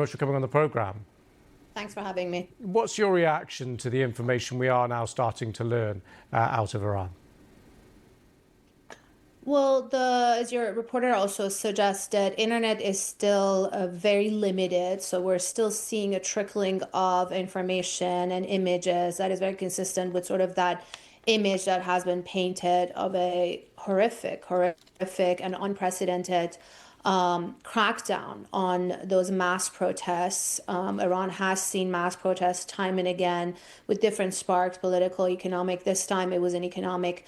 much for coming on the programme. Thanks for having me. What's your reaction to the information we are now starting to learn out of Iran? Well, as your reporter also suggested, internet is still very limited. So we're still seeing a trickling of information and images that is very consistent with sort of that image that has been painted of a horrific and unprecedented crackdown on those mass protests. Iran has seen mass protests time and again with different sparks, political, economic. This time it was an economic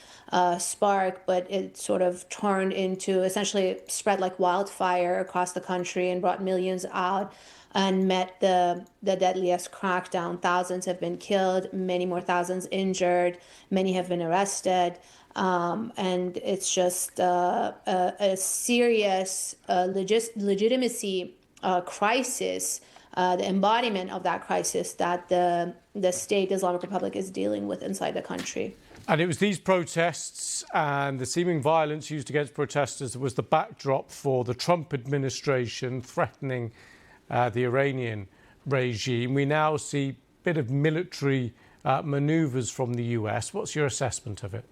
spark, but it sort of turned into essentially spread like wildfire across the country and brought millions out and met the deadliest crackdown. Thousands have been killed, many more thousands injured, many have been arrested. And it's just a serious legitimacy crisis, the embodiment of that crisis that the state Islamic Republic is dealing with inside the country. And it was these protests and the seeming violence used against protesters that was the backdrop for the Trump administration threatening the Iranian regime. We now see a bit of military maneuvers from the US. What's your assessment of it?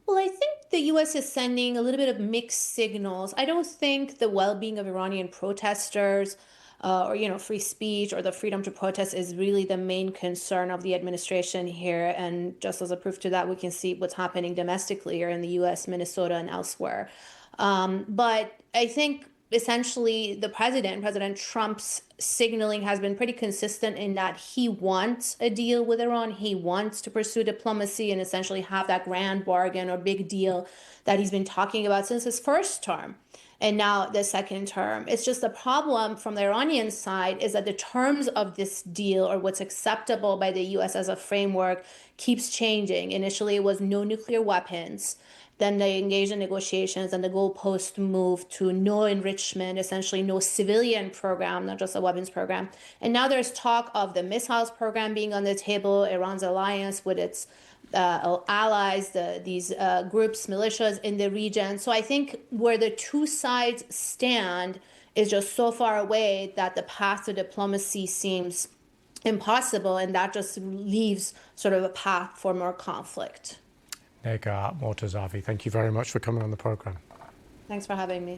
Well, I think the U.S. is sending a little bit of mixed signals. I don't think the well-being of Iranian protesters or free speech or the freedom to protest is really the main concern of the administration here. And just as a proof to that, we can see what's happening domestically here in the U.S., Minnesota, and elsewhere. But I think essentially President Trump's signaling has been pretty consistent in that he wants a deal with Iran. He wants to pursue diplomacy and essentially have that grand bargain or big deal that he's been talking about since his first term and now the second term. It's just the problem from the Iranian side is that the terms of this deal or what's acceptable by the U.S. as a framework keeps changing. Initially, it was no nuclear weapons. Then they engaged in negotiations and the goalpost moved to no enrichment, essentially no civilian program, not just a weapons program. And now there's talk of the missiles program being on the table, Iran's alliance with its allies, these groups, militias in the region. So I think where the two sides stand is just so far away that the path to diplomacy seems impossible, and that just leaves sort of a path for more conflict. Negar Mortazavi, thank you very much for coming on the programme. Thanks for having me.